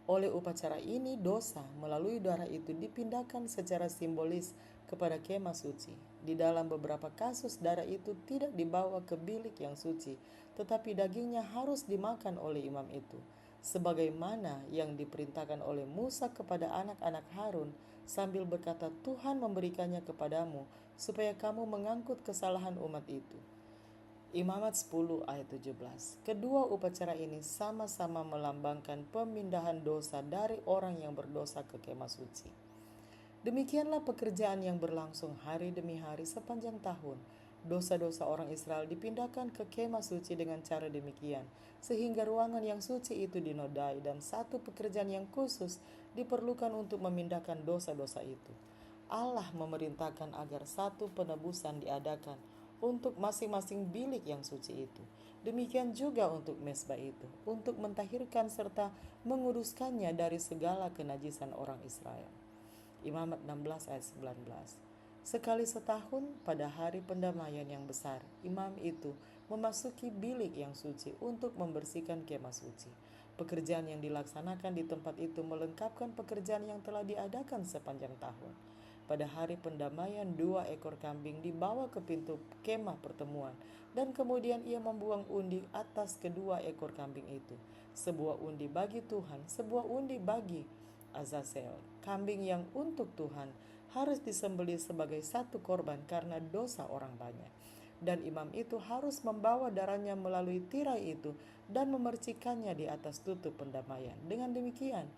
Oleh upacara ini, dosa melalui darah itu dipindahkan secara simbolis kepada kemah suci. Di dalam beberapa kasus, darah itu tidak dibawa ke bilik yang suci, tetapi dagingnya harus dimakan oleh imam itu, sebagaimana yang diperintahkan oleh Musa kepada anak-anak Harun sambil berkata, "Tuhan memberikannya kepadamu supaya kamu mengangkut kesalahan umat itu." Imamat 10 ayat 17. Kedua upacara ini sama-sama melambangkan pemindahan dosa dari orang yang berdosa ke kemah suci. Demikianlah pekerjaan yang berlangsung hari demi hari sepanjang tahun. Dosa-dosa orang Israel dipindahkan ke kemah suci dengan cara demikian, sehingga ruangan yang suci itu dinodai, dan satu pekerjaan yang khusus diperlukan untuk memindahkan dosa-dosa itu. Allah memerintahkan agar satu penebusan diadakan untuk masing-masing bilik yang suci itu. Demikian juga untuk mezbah itu, untuk mentahirkan serta menguduskannya dari segala kenajisan orang Israel. Imamat 16 ayat 19. Sekali setahun pada hari pendamaian yang besar, imam itu memasuki bilik yang suci untuk membersihkan kemah suci. Pekerjaan yang dilaksanakan di tempat itu melengkapkan pekerjaan yang telah diadakan sepanjang tahun. Pada hari pendamaian, 2 ekor kambing dibawa ke pintu kemah pertemuan, dan kemudian ia membuang undi atas kedua ekor kambing itu. Sebuah undi bagi Tuhan, sebuah undi bagi Azazel. Kambing yang untuk Tuhan harus disembelih sebagai satu korban karena dosa orang banyak. Dan imam itu harus membawa darahnya melalui tirai itu dan memercikannya di atas tutup pendamaian. Dengan demikian,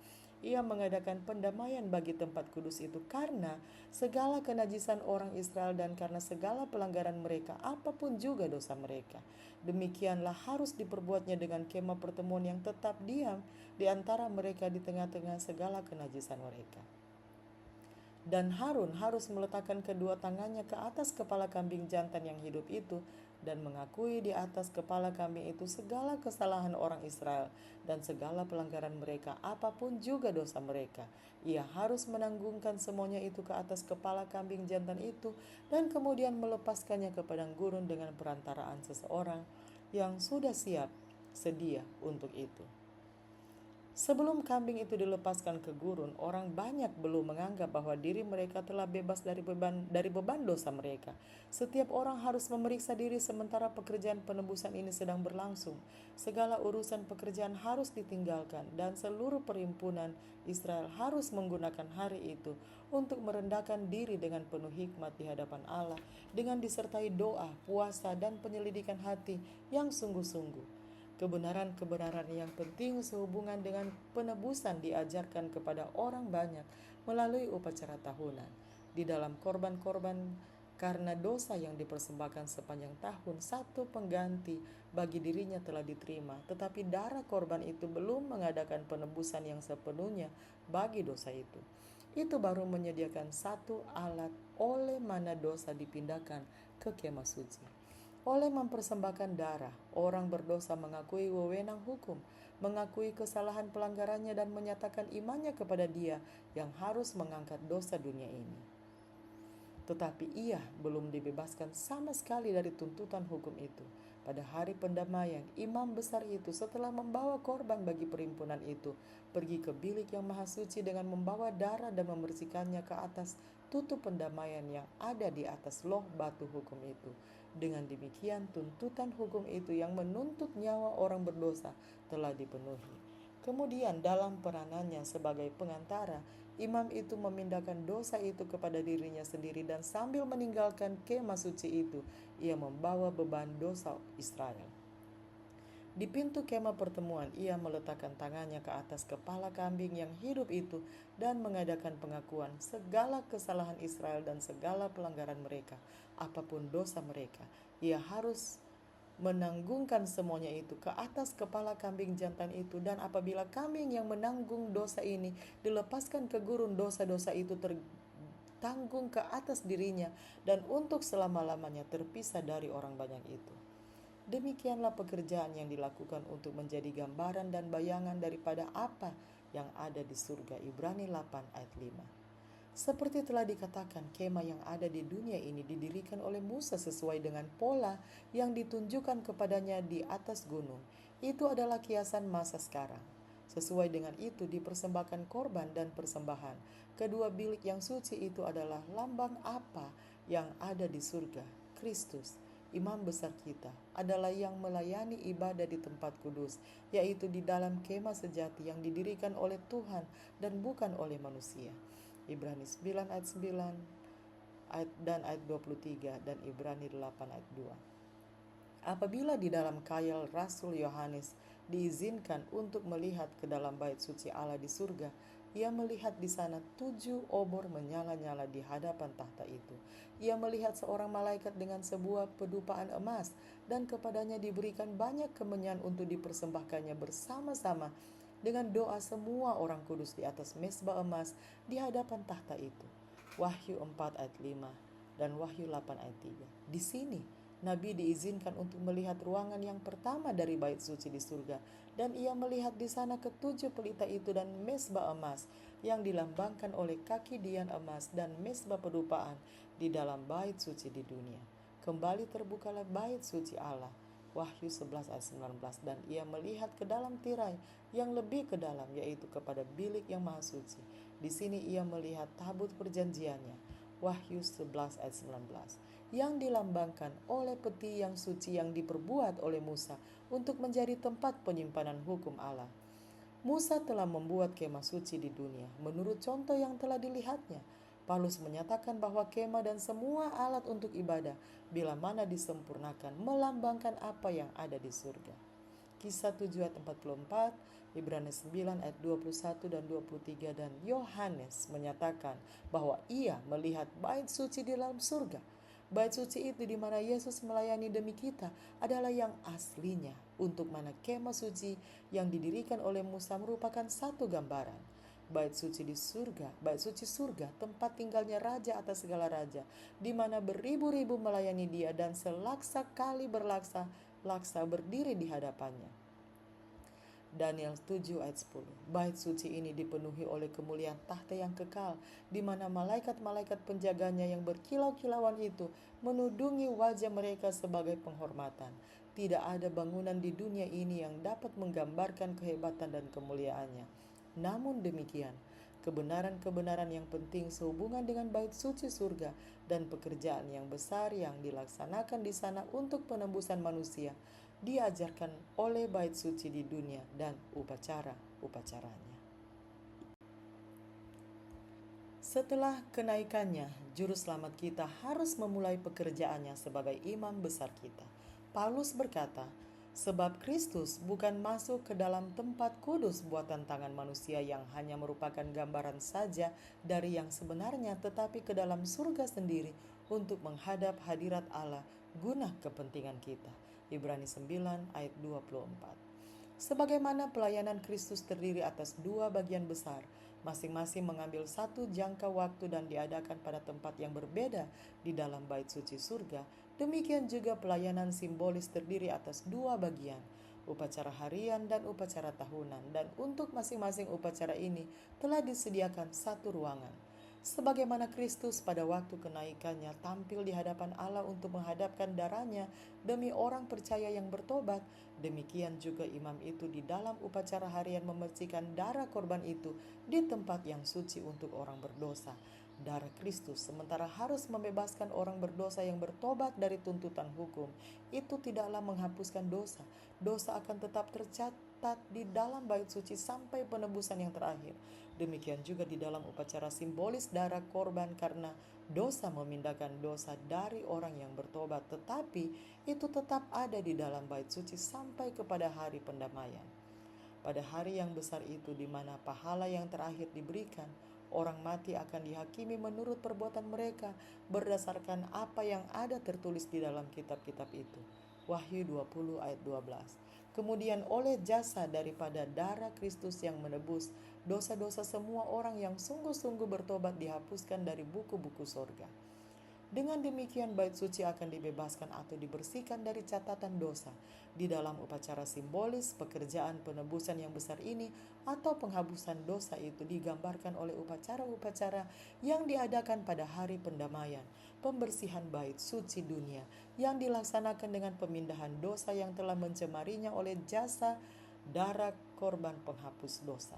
ia mengadakan pendamaian bagi tempat kudus itu karena segala kenajisan orang Israel dan karena segala pelanggaran mereka, apapun juga dosa mereka. Demikianlah harus diperbuatnya dengan kemah pertemuan yang tetap diam di antara mereka di tengah-tengah segala kenajisan mereka. Dan Harun harus meletakkan kedua tangannya ke atas kepala kambing jantan yang hidup itu dan mengakui di atas kepala kambing itu segala kesalahan orang Israel dan segala pelanggaran mereka, apapun juga dosa mereka. Ia harus menanggungkan semuanya itu ke atas kepala kambing jantan itu dan kemudian melepaskannya ke padang gurun dengan perantaraan seseorang yang sudah siap sedia untuk itu. Sebelum kambing itu dilepaskan ke gurun, orang banyak belum menganggap bahwa diri mereka telah bebas dari beban dosa mereka. Setiap orang harus memeriksa diri sementara pekerjaan penebusan ini sedang berlangsung. Segala urusan pekerjaan harus ditinggalkan, dan seluruh perhimpunan Israel harus menggunakan hari itu untuk merendahkan diri dengan penuh hikmat di hadapan Allah, dengan disertai doa, puasa, dan penyelidikan hati yang sungguh-sungguh. Kebenaran-kebenaran yang penting sehubungan dengan penebusan diajarkan kepada orang banyak melalui upacara tahunan. Di dalam korban-korban karena dosa yang dipersembahkan sepanjang tahun, satu pengganti bagi dirinya telah diterima, tetapi darah korban itu belum mengadakan penebusan yang sepenuhnya bagi dosa itu. Itu baru menyediakan satu alat oleh mana dosa dipindahkan ke kemah suci. Oleh mempersembahkan darah, orang berdosa mengakui wewenang hukum, mengakui kesalahan pelanggarannya dan menyatakan imannya kepada Dia yang harus mengangkat dosa dunia ini. Tetapi ia belum dibebaskan sama sekali dari tuntutan hukum itu. Pada hari pendamaian, imam besar itu setelah membawa korban bagi perimpunan itu, pergi ke bilik yang maha suci dengan membawa darah dan membersihkannya ke atas tutup pendamaian yang ada di atas loh batu hukum itu. Dengan demikian, tuntutan hukum itu yang menuntut nyawa orang berdosa telah dipenuhi. Kemudian dalam peranannya sebagai pengantara, imam itu memindahkan dosa itu kepada dirinya sendiri dan sambil meninggalkan kemah suci itu, ia membawa beban dosa Israel. Di pintu kemah pertemuan, ia meletakkan tangannya ke atas kepala kambing yang hidup itu dan mengadakan pengakuan segala kesalahan Israel dan segala pelanggaran mereka, apapun dosa mereka. Ia harus menanggungkan semuanya itu ke atas kepala kambing jantan itu, dan apabila kambing yang menanggung dosa ini dilepaskan ke gurun, dosa-dosa itu tertanggung ke atas dirinya dan untuk selama-lamanya terpisah dari orang banyak itu. Demikianlah pekerjaan yang dilakukan untuk menjadi gambaran dan bayangan daripada apa yang ada di surga. Ibrani 8 ayat 5. Seperti telah dikatakan, kemah yang ada di dunia ini didirikan oleh Musa sesuai dengan pola yang ditunjukkan kepadanya di atas gunung. Itu adalah kiasan masa sekarang. Sesuai dengan itu dipersembahkan korban dan persembahan. Kedua bilik yang suci itu adalah lambang apa yang ada di surga. Kristus, imam besar kita, adalah yang melayani ibadah di tempat kudus, yaitu di dalam kemah sejati yang didirikan oleh Tuhan dan bukan oleh manusia. Ibrani 9 ayat 9 dan ayat 23 dan Ibrani 8 ayat 2. Apabila di dalam kail Rasul Yohanes diizinkan untuk melihat ke dalam bait suci Allah di surga, ia melihat di sana 7 obor menyala-nyala di hadapan tahta itu. Ia melihat seorang malaikat dengan sebuah pedupaan emas, dan kepadanya diberikan banyak kemenyan untuk dipersembahkannya bersama-sama dengan doa semua orang kudus di atas mezbah emas di hadapan tahta itu. Wahyu 4 ayat 5 dan Wahyu 8 ayat 3. Di sini Nabi diizinkan untuk melihat ruangan yang pertama dari bait suci di surga, dan ia melihat di sana ketujuh pelita itu dan mezbah emas yang dilambangkan oleh kaki dian emas dan mezbah pedupaan di dalam bait suci di dunia. Kembali terbukalah bait suci Allah. Wahyu 11 ayat 19. Dan ia melihat ke dalam tirai yang lebih ke dalam, yaitu kepada bilik yang maha suci. Di sini ia melihat tabut perjanjiannya. Wahyu 11 ayat 19. Yang dilambangkan oleh peti yang suci yang diperbuat oleh Musa untuk menjadi tempat penyimpanan hukum Allah. Musa telah membuat kemah suci di dunia menurut contoh yang telah dilihatnya. Paulus menyatakan bahwa kemah dan semua alat untuk ibadah bila mana disempurnakan melambangkan apa yang ada di surga. Kisah 7 ayat 44, Ibrani 9 ayat 21 dan 23, dan Yohanes menyatakan bahwa ia melihat bait suci di dalam surga. Bait suci itu di mana Yesus melayani demi kita adalah yang aslinya, untuk mana kemah suci yang didirikan oleh Musa merupakan satu gambaran. Bait suci di surga, bait suci surga, tempat tinggalnya raja atas segala raja, di mana beribu-ribu melayani dia dan selaksa kali laksa berdiri di hadapannya. Daniel 7 ayat 10. Bait suci ini dipenuhi oleh kemuliaan tahta yang kekal, di mana malaikat-malaikat penjaganya yang berkilau-kilauan itu menudungi wajah mereka sebagai penghormatan. Tidak ada bangunan di dunia ini yang dapat menggambarkan kehebatan dan kemuliaannya. Namun demikian, kebenaran-kebenaran yang penting sehubungan dengan bait suci surga dan pekerjaan yang besar yang dilaksanakan di sana untuk penembusan manusia diajarkan oleh bait suci di dunia dan upacara-upacaranya. Setelah kenaikannya, juru selamat kita harus memulai pekerjaannya sebagai imam besar kita. Paulus berkata, sebab Kristus bukan masuk ke dalam tempat kudus buatan tangan manusia yang hanya merupakan gambaran saja dari yang sebenarnya, tetapi ke dalam surga sendiri untuk menghadap hadirat Allah guna kepentingan kita. Ibrani 9 ayat 24. Sebagaimana pelayanan Kristus terdiri atas dua bagian besar, masing-masing mengambil satu jangka waktu dan diadakan pada tempat yang berbeda di dalam bait suci surga, Demikian juga pelayanan simbolis terdiri atas dua bagian, upacara harian dan upacara tahunan, dan untuk masing-masing upacara ini telah disediakan satu ruangan. Sebagaimana Kristus pada waktu kenaikannya tampil di hadapan Allah untuk menghadapkan darahnya demi orang percaya yang bertobat, demikian juga imam itu di dalam upacara harian memercikan darah korban itu di tempat yang suci untuk orang berdosa. Darah Kristus sementara harus membebaskan orang berdosa yang bertobat dari tuntutan hukum, itu tidaklah menghapuskan dosa. Dosa akan tetap tercatat di dalam bait suci sampai penebusan yang terakhir. Demikian juga di dalam upacara simbolis darah korban karena dosa memindahkan dosa dari orang yang bertobat, tetapi itu tetap ada di dalam bait suci sampai kepada hari pendamaian. Pada hari yang besar itu di mana pahala yang terakhir diberikan, orang mati akan dihakimi menurut perbuatan mereka berdasarkan apa yang ada tertulis di dalam kitab-kitab itu. Wahyu 20 ayat 12. Kemudian oleh jasa daripada darah Kristus yang menebus, dosa-dosa semua orang yang sungguh-sungguh bertobat dihapuskan dari buku-buku sorga. Dengan demikian bait suci akan dibebaskan atau dibersihkan dari catatan dosa. Di dalam upacara simbolis, pekerjaan penebusan yang besar ini atau penghapusan dosa itu digambarkan oleh upacara-upacara yang diadakan pada hari pendamaian, pembersihan bait suci dunia yang dilaksanakan dengan pemindahan dosa yang telah mencemarinya oleh jasa darah korban penghapus dosa.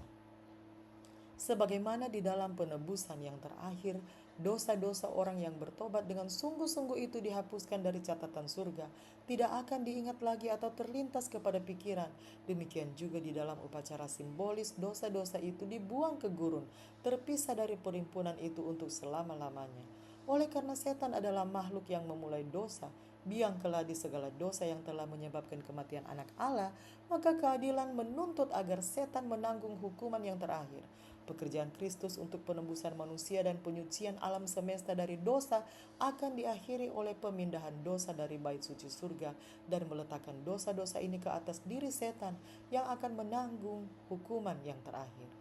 Sebagaimana di dalam penebusan yang terakhir, dosa-dosa orang yang bertobat dengan sungguh-sungguh itu dihapuskan dari catatan surga, tidak akan diingat lagi atau terlintas kepada pikiran. Demikian juga di dalam upacara simbolis, dosa-dosa itu dibuang ke gurun, terpisah dari perhimpunan itu untuk selama-lamanya. Oleh karena setan adalah makhluk yang memulai dosa, biang keladi segala dosa yang telah menyebabkan kematian anak Allah, maka keadilan menuntut agar setan menanggung hukuman yang terakhir. Pekerjaan Kristus untuk penebusan manusia dan penyucian alam semesta dari dosa akan diakhiri oleh pemindahan dosa dari bait suci surga dan meletakkan dosa-dosa ini ke atas diri setan yang akan menanggung hukuman yang terakhir.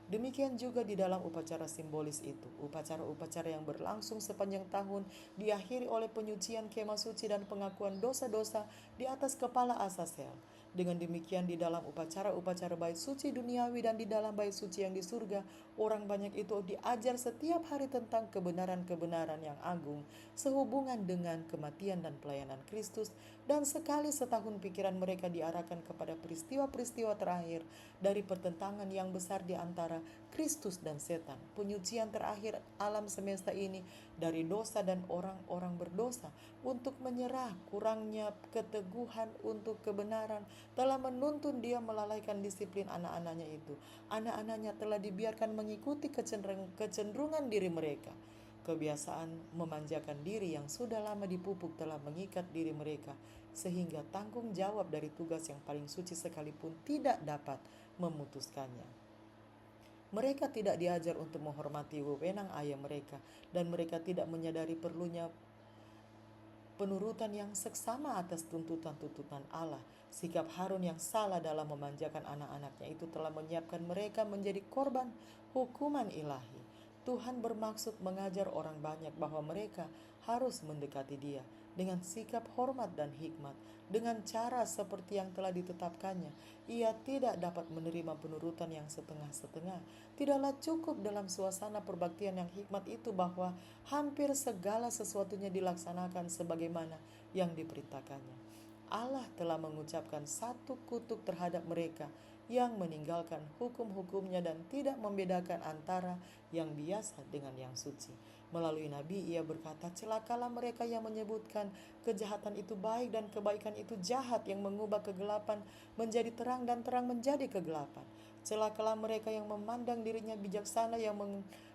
Demikian juga di dalam upacara simbolis itu. Upacara-upacara yang berlangsung sepanjang tahun diakhiri oleh penyucian kemah suci dan pengakuan dosa-dosa di atas kepala Asasel. Dengan demikian di dalam upacara-upacara bait suci duniawi dan di dalam bait suci yang di surga, orang banyak itu diajar setiap hari tentang kebenaran-kebenaran yang agung sehubungan dengan kematian dan pelayanan Kristus, dan sekali setahun pikiran mereka diarahkan kepada peristiwa-peristiwa terakhir dari pertentangan yang besar di antara Kristus dan setan, penyucian terakhir alam semesta ini dari dosa dan orang-orang berdosa, untuk menyerah kurangnya keteguhan untuk kebenaran telah menuntun dia melalaikan disiplin anak-anaknya itu. Anak-anaknya telah dibiarkan mengikuti kecenderungan diri mereka. Kebiasaan memanjakan diri yang sudah lama dipupuk telah mengikat diri mereka, sehingga tanggung jawab dari tugas yang paling suci sekalipun tidak dapat memutuskannya. Mereka tidak diajar untuk menghormati wewenang ayah mereka, dan mereka tidak menyadari perlunya penurutan yang seksama atas tuntutan-tuntutan Allah. Sikap Harun yang salah dalam memanjakan anak-anaknya itu telah menyiapkan mereka menjadi korban hukuman ilahi. Tuhan bermaksud mengajar orang banyak bahwa mereka harus mendekati Dia dengan sikap hormat dan hikmat, dengan cara seperti yang telah ditetapkannya. Ia tidak dapat menerima penurutan yang setengah-setengah. Tidaklah cukup dalam suasana perbaktian yang hikmat itu bahwa hampir segala sesuatunya dilaksanakan sebagaimana yang diperintahkannya. Allah telah mengucapkan satu kutuk terhadap mereka yang meninggalkan hukum-hukumnya dan tidak membedakan antara yang biasa dengan yang suci. Melalui Nabi ia berkata, celakalah mereka yang menyebutkan kejahatan itu baik dan kebaikan itu jahat, yang mengubah kegelapan menjadi terang dan terang menjadi kegelapan. Celakalah mereka yang memandang dirinya bijaksana, yang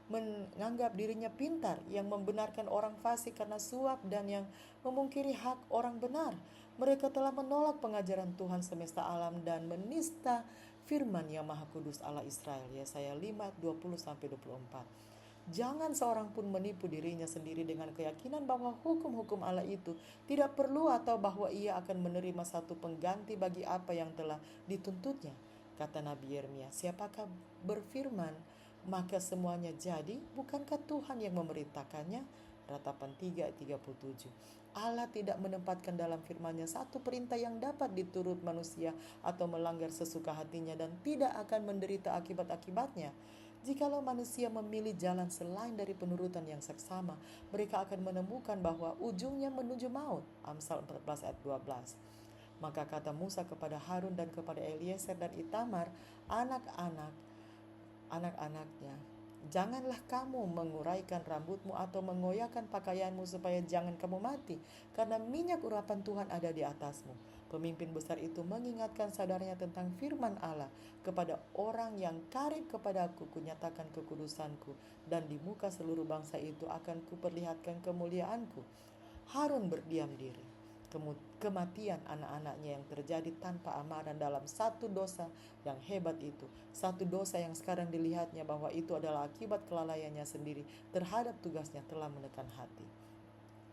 menganggap dirinya pintar, yang membenarkan orang fasik karena suap, dan yang memungkiri hak orang benar. Mereka telah menolak pengajaran Tuhan semesta alam dan menista firman yang Maha Kudus Allah Israel. Yesaya 5, 20-24. Jangan seorang pun menipu dirinya sendiri dengan keyakinan bahwa hukum-hukum Allah itu tidak perlu atau bahwa ia akan menerima satu pengganti bagi apa yang telah dituntutnya. Kata Nabi Yeremia, siapakah berfirman maka semuanya jadi? Bukankah Tuhan yang memerintahkannya? Ratapan 3 ayat 37. Allah tidak menempatkan dalam firman-Nya satu perintah yang dapat diturut manusia atau melanggar sesuka hatinya dan tidak akan menderita akibat-akibatnya. Jikalau manusia memilih jalan selain dari penurutan yang seksama, mereka akan menemukan bahwa ujungnya menuju maut. Amsal 14 ayat 12. Maka kata Musa kepada Harun dan kepada Eliezer dan Itamar, anak-anaknya, janganlah kamu menguraikan rambutmu atau mengoyakkan pakaianmu supaya jangan kamu mati, karena minyak urapan Tuhan ada di atasmu. Pemimpin besar itu mengingatkan saudaranya tentang firman Allah, kepada orang yang karib kepadaku kunyatakan kekudusanku, dan di muka seluruh bangsa itu akan kuperlihatkan kemuliaanku. Harun berdiam diri. Kematian anak-anaknya yang terjadi tanpa amaran dalam satu dosa yang hebat itu, satu dosa yang sekarang dilihatnya bahwa itu adalah akibat kelalaiannya sendiri terhadap tugasnya, telah menekan hati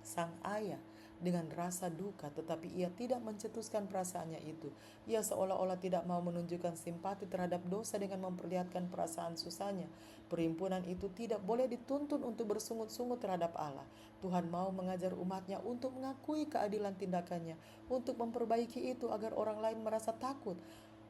sang ayah dengan rasa duka, tetapi ia tidak mencetuskan perasaannya itu. Ia seolah-olah tidak mau menunjukkan simpati terhadap dosa dengan memperlihatkan perasaan susahnya. Perhimpunan itu tidak boleh dituntun untuk bersungut-sungut terhadap Allah. Tuhan mau mengajar umatnya untuk mengakui keadilan tindakannya, untuk memperbaiki itu agar orang lain merasa takut.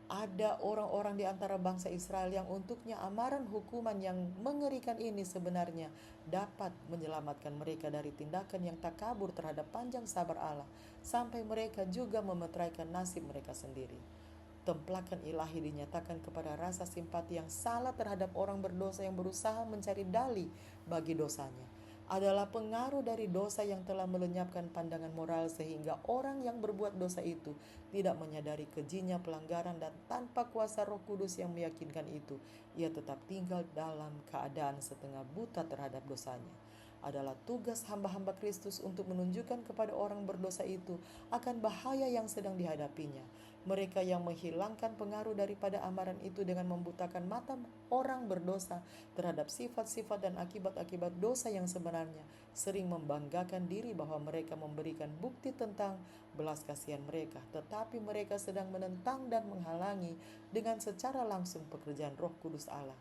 Ada orang-orang di antara bangsa Israel yang untuknya amaran hukuman yang mengerikan ini sebenarnya dapat menyelamatkan mereka dari tindakan yang takabur terhadap panjang sabar Allah, sampai mereka juga memeteraikan nasib mereka sendiri. Templakan ilahi dinyatakan kepada rasa simpati yang salah terhadap orang berdosa yang berusaha mencari dalih bagi dosanya, adalah pengaruh dari dosa yang telah melenyapkan pandangan moral, sehingga orang yang berbuat dosa itu tidak menyadari kejinya pelanggaran, dan tanpa kuasa Roh Kudus yang meyakinkan itu, ia tetap tinggal dalam keadaan setengah buta terhadap dosanya. Adalah tugas hamba-hamba Kristus untuk menunjukkan kepada orang berdosa itu akan bahaya yang sedang dihadapinya. Mereka yang menghilangkan pengaruh daripada amaran itu dengan membutakan mata orang berdosa terhadap sifat-sifat dan akibat-akibat dosa yang sebenarnya, sering membanggakan diri bahwa mereka memberikan bukti tentang belas kasihan mereka, tetapi mereka sedang menentang dan menghalangi dengan secara langsung pekerjaan Roh Kudus Allah.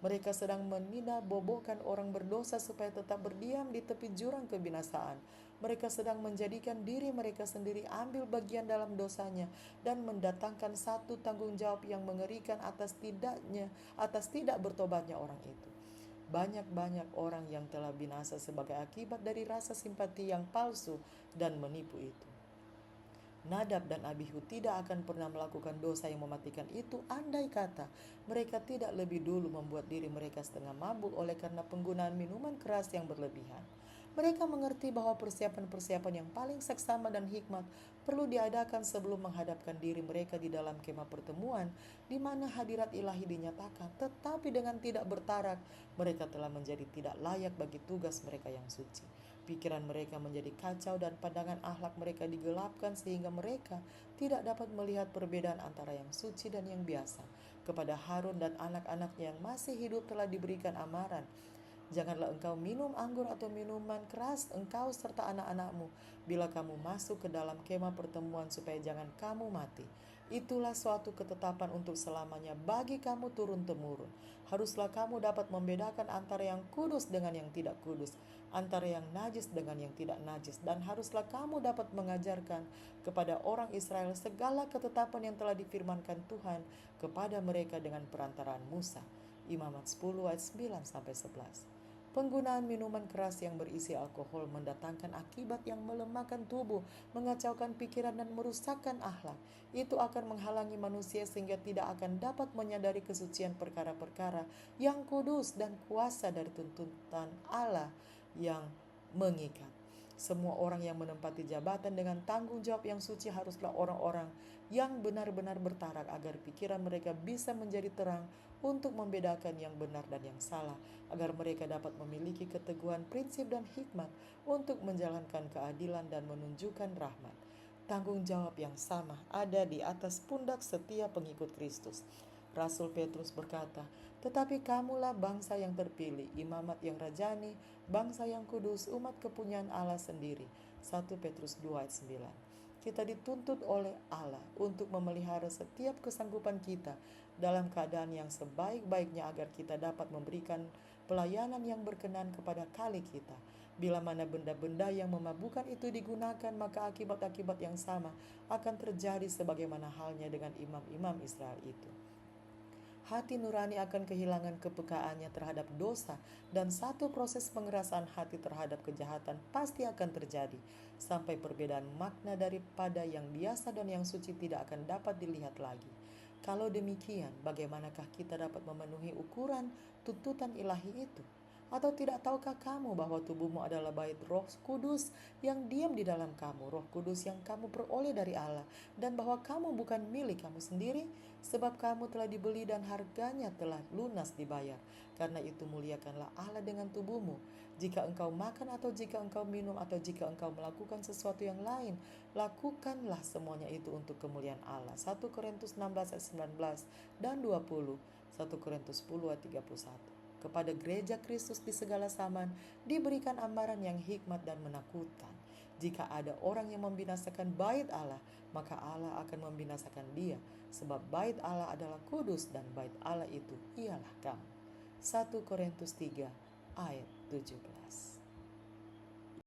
Mereka sedang meninabobokan orang berdosa supaya tetap berdiam di tepi jurang kebinasaan. Mereka sedang menjadikan diri mereka sendiri ambil bagian dalam dosanya dan mendatangkan satu tanggung jawab yang mengerikan atas tidak bertobatnya orang itu. Banyak orang yang telah binasa sebagai akibat dari rasa simpati yang palsu dan menipu itu. Nadab dan Abihu tidak akan pernah melakukan dosa yang mematikan itu andai kata mereka tidak lebih dulu membuat diri mereka setengah mabuk oleh karena penggunaan minuman keras yang berlebihan. Mereka mengerti bahwa persiapan-persiapan yang paling seksama dan hikmat perlu diadakan sebelum menghadapkan diri mereka di dalam kemah pertemuan di mana hadirat ilahi dinyatakan, tetapi dengan tidak bertarak mereka telah menjadi tidak layak bagi tugas mereka yang suci. Pikiran mereka menjadi kacau dan pandangan akhlak mereka digelapkan sehingga mereka tidak dapat melihat perbedaan antara yang suci dan yang biasa. Kepada Harun dan anak-anaknya yang masih hidup telah diberikan amaran, janganlah engkau minum anggur atau minuman keras, engkau serta anak-anakmu, bila kamu masuk ke dalam kemah pertemuan, supaya jangan kamu mati. Itulah suatu ketetapan untuk selamanya bagi kamu turun-temurun. Haruslah kamu dapat membedakan antara yang kudus dengan yang tidak kudus, antara yang najis dengan yang tidak najis, dan haruslah kamu dapat mengajarkan kepada orang Israel segala ketetapan yang telah difirmankan Tuhan kepada mereka dengan perantaraan Musa. Imamat 10 ayat 9-11. Penggunaan minuman keras yang berisi alkohol mendatangkan akibat yang melemahkan tubuh, mengacaukan pikiran dan merusakkan akhlak. Itu akan menghalangi manusia sehingga tidak akan dapat menyadari kesucian perkara-perkara yang kudus dan kuasa dari tuntutan Allah yang mengikat. Semua orang yang menempati jabatan dengan tanggung jawab yang suci haruslah orang-orang yang benar-benar bertarak agar pikiran mereka bisa menjadi terang untuk membedakan yang benar dan yang salah, agar mereka dapat memiliki keteguhan prinsip dan hikmat untuk menjalankan keadilan dan menunjukkan rahmat. Tanggung jawab yang sama ada di atas pundak setiap pengikut Kristus. Rasul Petrus berkata, tetapi kamulah bangsa yang terpilih, imamat yang rajani, bangsa yang kudus, umat kepunyaan Allah sendiri. 1 Petrus 2 ayat 9. Kita dituntut oleh Allah untuk memelihara setiap kesanggupan kita dalam keadaan yang sebaik-baiknya agar kita dapat memberikan pelayanan yang berkenan kepada kali kita. Bila mana benda-benda yang memabukkan itu digunakan, maka akibat-akibat yang sama akan terjadi sebagaimana halnya dengan imam-imam Israel itu. Hati nurani akan kehilangan kepekaannya terhadap dosa, dan satu proses pengerasan hati terhadap kejahatan pasti akan terjadi, sampai perbedaan makna daripada yang biasa dan yang suci tidak akan dapat dilihat lagi. Kalau demikian, bagaimanakah kita dapat memenuhi ukuran tuntutan ilahi itu? Atau tidak tahukah kamu bahwa tubuhmu adalah bait Roh Kudus yang diam di dalam kamu, Roh Kudus yang kamu peroleh dari Allah, dan bahwa kamu bukan milik kamu sendiri, sebab kamu telah dibeli dan harganya telah lunas dibayar. Karena itu muliakanlah Allah dengan tubuhmu. Jika engkau makan atau jika engkau minum atau jika engkau melakukan sesuatu yang lain, lakukanlah semuanya itu untuk kemuliaan Allah. 1 Korintus 16 ayat 19 dan 20, 1 Korintus 10 ayat 31. Kepada gereja Kristus di segala zaman diberikan amaran yang hikmat dan menakutkan. Jika ada orang yang membinasakan bait Allah, maka Allah akan membinasakan dia, sebab bait Allah adalah kudus dan bait Allah itu ialah kamu. 1 Korintus 3 ayat 17.